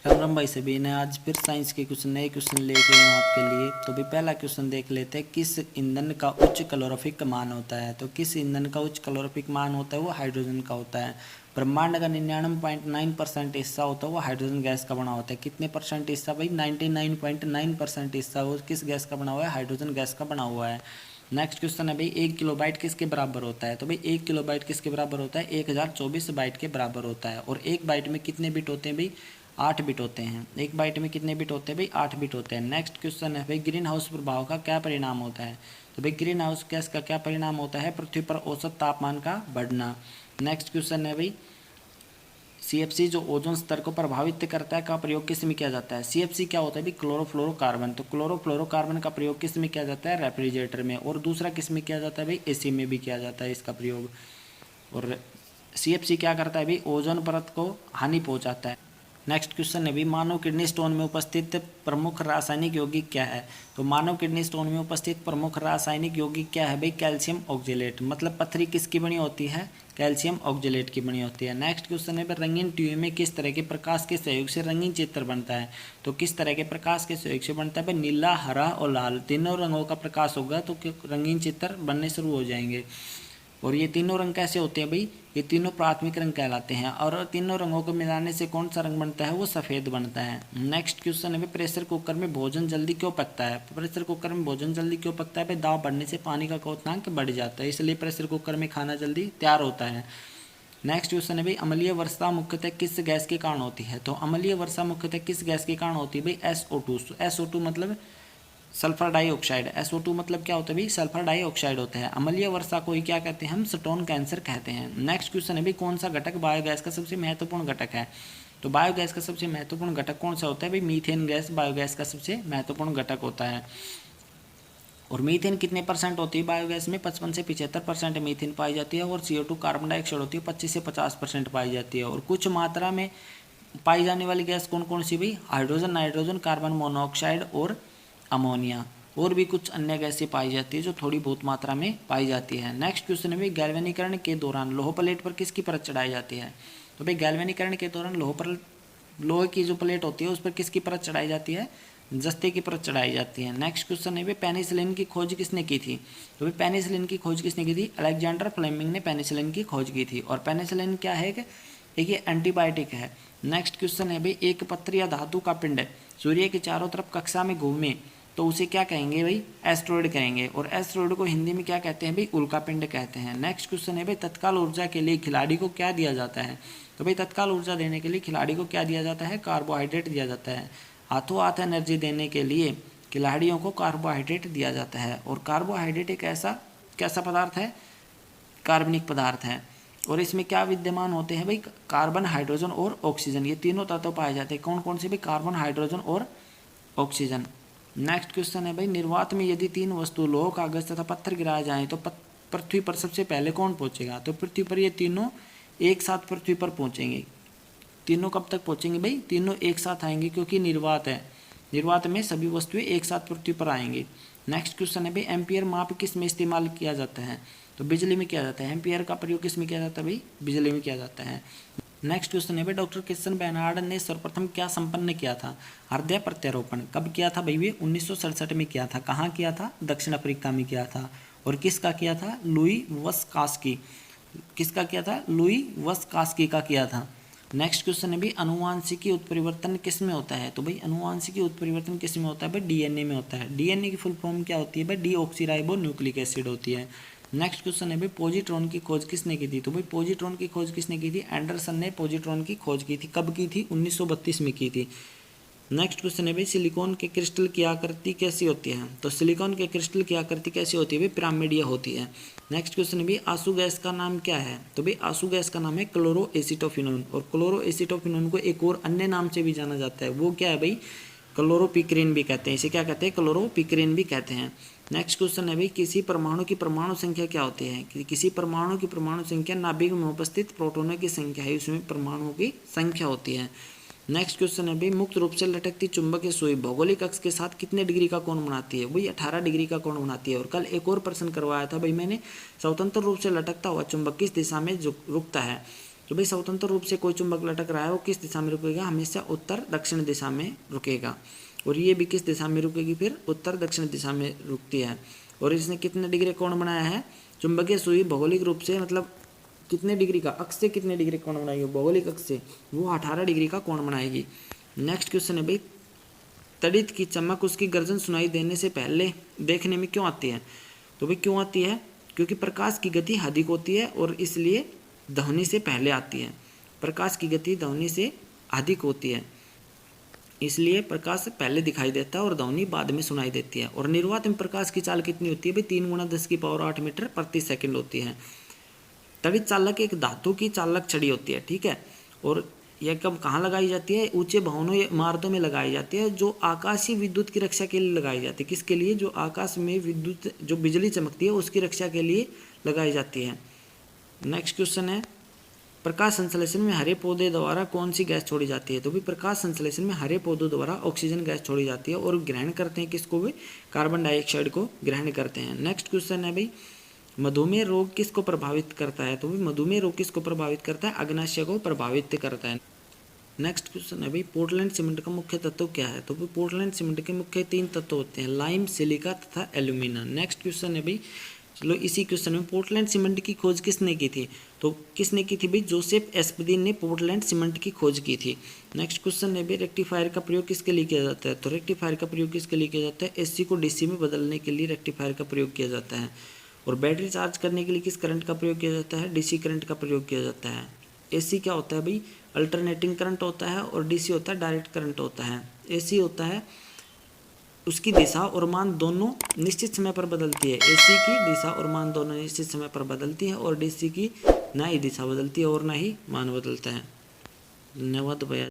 राम राम भाई सभी ने आज फिर साइंस के कुछ नए क्वेश्चन लेके आए हूँ आपके लिए। तो भी पहला क्वेश्चन देख लेते हैं, किस ईंधन का उच्च कैलोरीफिक मान होता है। तो किस ईंधन का उच्च कैलोरीफिक मान होता है वो हाइड्रोजन का होता है। ब्रह्मांड का 99.9% हिस्सा होता है वो हाइड्रोजन गैस का बना होता है। कितने परसेंट हिस्सा भाई? 99.9% हिस्सा वो किस गैस का बना हुआ है? हाइड्रोजन गैस का बना हुआ है। नेक्स्ट क्वेश्चन है भाई, 1 किलोबाइट किसके बराबर होता है। तो भाई 1 किलोबाइट किसके बराबर होता है? 1024 बाइट के बराबर होता है। और एक बाइट में कितने बिट होते हैं भाई? 8 बिट होते हैं। एक बाइट में कितने बिट होते हैं भाई? 8 बिट होते हैं। नेक्स्ट क्वेश्चन है भाई, ग्रीन हाउस प्रभाव का क्या परिणाम होता है। तो भाई ग्रीन हाउस गैस का क्या परिणाम होता है? पृथ्वी पर औसत तापमान का बढ़ना। नेक्स्ट क्वेश्चन है भाई, सीएफसी जो ओजोन स्तर को प्रभावित करता है का प्रयोग किस में किया जाता है। सीएफसी क्या होता है भाई? क्लोरोफ्लोरोकार्बन। तो क्लोरोफ्लोरोकार्बन का प्रयोग किस में किया जाता है? रेफ्रिजरेटर में। और दूसरा किस में किया जाता है भाई? एसी में भी किया जाता है इसका प्रयोग। और सीएफसी क्या करता है भाई? ओजोन परत को हानि पहुंचाता है। नेक्स्ट क्वेश्चन है भी, मानव किडनी स्टोन में उपस्थित प्रमुख रासायनिक यौगिक क्या है। तो मानव किडनी स्टोन में उपस्थित प्रमुख रासायनिक यौगिक क्या है भाई? Calcium oxalate. मतलब पथरी किसकी बनी होती है? कैल्शियम ऑक्जेलेट की बनी होती है। नेक्स्ट क्वेश्चन है, रंगीन ट्यूब में किस तरह के प्रकाश के सहयोग से रंगीन चित्र बनता है। तो किस तरह के प्रकाश के सहयोग से बनता है भाई? नीला, हरा और लाल तीनों रंगों का प्रकाश होगा तो रंगीन चित्र बनने शुरू हो जाएंगे। और ये तीनों रंग कैसे होते हैं भाई? ये तीनों प्राथमिक रंग कहलाते हैं। और तीनों रंगों को मिलाने से कौन सा रंग बनता है? वो सफ़ेद बनता है। नेक्स्ट क्वेश्चन है भाई, प्रेशर कुकर में भोजन जल्दी क्यों पकता है। प्रेशर कुकर में भोजन जल्दी क्यों पकता है भाई? दाब बढ़ने से पानी का क्वथनांक बढ़ जाता है, इसलिए प्रेशर कुकर में खाना जल्दी तैयार होता है। नेक्स्ट क्वेश्चन है भाई, अम्लीय वर्षा मुख्यतः किस गैस के कारण होती है। तो अम्लीय वर्षा मुख्यतः किस गैस के कारण होती है भाई? SO2। SO2 मतलब सल्फर डाइऑक्साइड। SO2 मतलब क्या होता है भाई? सल्फर डाइऑक्साइड होता है। अम्लीय वर्षा को ही क्या कहते हैं? हम स्टोन कैंसर कहते हैं। नेक्स्ट क्वेश्चन है भाई, कौन सा घटक बायोगैस का सबसे महत्वपूर्ण घटक है। तो बायोगैस का सबसे महत्वपूर्ण घटक कौन सा होता है भाई? मीथेन गैस बायोगैस का सबसे महत्वपूर्ण घटक होता है। और मीथेन कितने परसेंट होती है बायोगैस में? 55 से 75% मीथेन पाई जाती है। और CO2 कार्बन डाइऑक्साइड होती है 25 से 50% पाई जाती है। और कुछ मात्रा में पाई जाने वाली गैस कौन कौन सी भाई? हाइड्रोजन, नाइट्रोजन, कार्बन मोनोऑक्साइड और अमोनिया। और भी कुछ अन्य गैसें पाई जाती है जो थोड़ी बहुत मात्रा में पाई जाती है। नेक्स्ट क्वेश्चन है भाई, गैल्वेनीकरण के दौरान लोह प्लेट पर किसकी परत चढ़ाई जाती है। तो भाई गैल्वेनीकरण के दौरान लोहे की जो प्लेट होती है उस पर किसकी परत चढ़ाई जाती है? जस्ते की परत चढ़ाई जाती है। नेक्स्ट क्वेश्चन है भाई, पेनिसिलिन की खोज किसने की थी। तो भाई पेनिसिलिन की खोज किसने की थी? अलेक्जेंडर फ्लेमिंग ने पेनिसिलिन की खोज की थी। और पेनिसिलिन क्या है कि एक ये एंटीबायोटिक है। नेक्स्ट क्वेश्चन है भाई, एक पत्र या धातु का पिंड सूर्य के चारों तरफ कक्षा में घूमे तो उसे क्या कहेंगे भाई? एस्ट्रॉयड कहेंगे। और एस्ट्रॉयड को हिंदी में क्या कहते हैं भाई? उल्का पिंड कहते हैं। नेक्स्ट क्वेश्चन है भाई, तत्काल ऊर्जा के लिए खिलाड़ी को क्या दिया जाता है। तो भाई तत्काल ऊर्जा देने के लिए खिलाड़ी को क्या दिया जाता है? कार्बोहाइड्रेट दिया जाता है। हाथों हाथ एनर्जी देने के लिए खिलाड़ियों को कार्बोहाइड्रेट दिया जाता है। और कार्बोहाइड्रेट एक ऐसा कैसा पदार्थ है? कार्बनिक पदार्थ है। और इसमें क्या विद्यमान होते हैं भाई? कार्बन, हाइड्रोजन और ऑक्सीजन, ये तीनों तत्व पाए जाते हैं। कौन कौन से भाई? कार्बन, हाइड्रोजन और ऑक्सीजन। नेक्स्ट क्वेश्चन है भाई, निर्वात में यदि 3 वस्तु लोह, कागज तथा पत्थर गिराए जाएं तो पृथ्वी पर सबसे पहले कौन पहुंचेगा। तो पृथ्वी पर ये तीनों एक साथ पृथ्वी पर पहुंचेंगे। तीनों कब तक पहुंचेंगे भाई? तीनों एक साथ आएंगे क्योंकि निर्वात है। निर्वात में सभी वस्तुएं एक साथ पृथ्वी पर आएंगी। नेक्स्ट क्वेश्चन है भाई, एम्पियर माप किस में इस्तेमाल किया जाता है। तो बिजली में किया जाता है। एम्पियर का प्रयोग किस में किया जाता है भाई? बिजली में किया जाता है। नेक्स्ट क्वेश्चन है भाई, डॉक्टर क्रिश्चियन बेर्नार्ड ने सर्वप्रथम क्या संपन्न किया था? हृदय प्रत्यारोपण। कब किया था भाई? 1967 में किया था। कहाँ किया था? दक्षिण अफ्रीका में किया था। और किसका किया था? लुई वस्कास्की। किसका किया था? लुई वस्कास्की का किया था। नेक्स्ट क्वेश्चन है भाई, अनुवांशिकी उत्परिवर्तन किस में होता है। तो भाई अनुवांशिकी उत्परिवर्तन किस में होता है भाई? DNA में होता है। DNA की फुल फॉर्म क्या होती है भाई? डीऑक्सीराइबो न्यूक्लिक एसिड होती है। नेक्स्ट क्वेश्चन है भाई, पॉजिट्रॉन की खोज किसने की थी। तो भाई पॉजिट्रॉन की खोज किसने की थी? एंडरसन ने पॉजिट्रॉन की खोज की थी। कब की थी? 1932 में की थी। नेक्स्ट क्वेश्चन है भाई, सिलिकॉन के क्रिस्टल की आकृति कैसी होती है। तो सिलिकॉन के क्रिस्टल की आकृति कैसी होती है भाई? पिरामिडीय होती है। नेक्स्ट क्वेश्चन है भाई, आंसू गैस का नाम क्या है। तो भाई आंसू गैस का नाम है क्लोरोएसिटोफिनोन। और क्लोरोएसिटोफिनोन को एक और अन्य नाम से भी जाना जाता है, वो क्या है भाई? क्लोरोपिक्रीन भी कहते हैं। इसे क्या कहते हैं? क्लोरोपिक्रीन भी कहते हैं। नेक्स्ट क्वेश्चन है भाई, किसी परमाणु की परमाणु संख्या क्या होती है। किसी परमाणु की परमाणु संख्या नाभिक में उपस्थित प्रोटॉनों की संख्या है, उसमें परमाणुओं की संख्या होती है। नेक्स्ट क्वेश्चन है भाई, मुक्त रूप से लटकती चुंबकीय सुई भौगोलिक अक्ष के साथ कितने डिग्री का कोण बनाती है। वही 18 डिग्री का कोण बनाती है। और कल एक और प्रश्न करवाया था भाई मैंने, स्वतंत्र रूप से लटकता हुआ चुंबक किस दिशा में रुकता है। तो भाई स्वतंत्र रूप से कोई चुंबक लटक रहा है वो किस दिशा में रुकेगा, हमेशा उत्तर दक्षिण दिशा में रुकेगा। और ये भी किस दिशा में रुकेगी, फिर उत्तर दक्षिण दिशा में रुकती है। और इसने कितने डिग्री कोण बनाया है, चुंबकीय सुई भौगोलिक रूप से मतलब कितने डिग्री का, अक्ष से कितने डिग्री कोण बनाएगी, भौगोलिक अक्ष से वो 18 डिग्री का कोण बनाएगी। नेक्स्ट क्वेश्चन है भाई, तड़ित की चमक उसकी गर्जन सुनाई देने से पहले देखने में क्यों आती है। तो भाई क्यों आती है, क्योंकि प्रकाश की गति अधिक होती है और इसलिए ध्वनि से पहले आती है। प्रकाश की गति ध्वनि से अधिक होती है, इसलिए प्रकाश पहले दिखाई देता है और ध्वनि बाद में सुनाई देती है। और निर्वात में प्रकाश की चाल कितनी होती है भाई, 3 × 10⁸ मीटर प्रति सेकंड होती है। तड़ित चालक एक धातु की चालक छड़ी होती है, ठीक है। और यह कब कहाँ लगाई जाती है, ऊंचे भवनों या इमारतों में लगाई जाती है, जो आकाशीय विद्युत की रक्षा के लिए लगाई जाती है। किसके लिए, जो आकाश में विद्युत जो बिजली चमकती है उसकी रक्षा के लिए लगाई जाती है। नेक्स्ट क्वेश्चन है, प्रकाश संश्लेषण में हरे पौधे द्वारा कौन सी गैस छोड़ी जाती है। तो भी प्रकाश संश्लेषण में हरे पौधों द्वारा ऑक्सीजन गैस छोड़ी जाती है और ग्रहण करते हैं किसको, भी कार्बन डाइऑक्साइड को ग्रहण करते हैं। नेक्स्ट क्वेश्चन है भाई, मधुमेह रोग किसको प्रभावित करता है। तो भी मधुमेह रोग किसको प्रभावित करता है, अग्नाशय को प्रभावित करता है। नेक्स्ट क्वेश्चन है भाई, पोर्टलैंड सीमेंट का मुख्य तत्व क्या है। तो भाई पोर्टलैंड सीमेंट के मुख्य 3 तत्व होते हैं, लाइम, सिलिका तथा एल्यूमिना। नेक्स्ट क्वेश्चन है भाई, चलो इसी क्वेश्चन में, पोर्टलैंड सीमेंट की खोज किसने की थी। तो किसने की थी भाई, जोसेफ एस्पदीन ने पोर्टलैंड सीमेंट की खोज की थी। नेक्स्ट क्वेश्चन है भाई, रेक्टिफायर का प्रयोग किसके लिए किया जाता है। तो रेक्टिफायर का प्रयोग किसके लिए किया जाता है, एसी को डीसी में बदलने के लिए रेक्टिफायर का प्रयोग किया जाता है। और बैटरी चार्ज करने के लिए किस करंट का प्रयोग किया जाता है, डीसी करंट का प्रयोग किया जाता है। एसी क्या होता है भाई, अल्टरनेटिंग करंट होता है और डीसी होता है डायरेक्ट करंट होता है। एसी होता है उसकी दिशा और मान दोनों निश्चित समय पर बदलती है। एसी की दिशा और मान दोनों निश्चित समय पर बदलती है और डीसी की ना ही दिशा बदलती है और ना ही मान बदलता है। धन्यवाद भैया।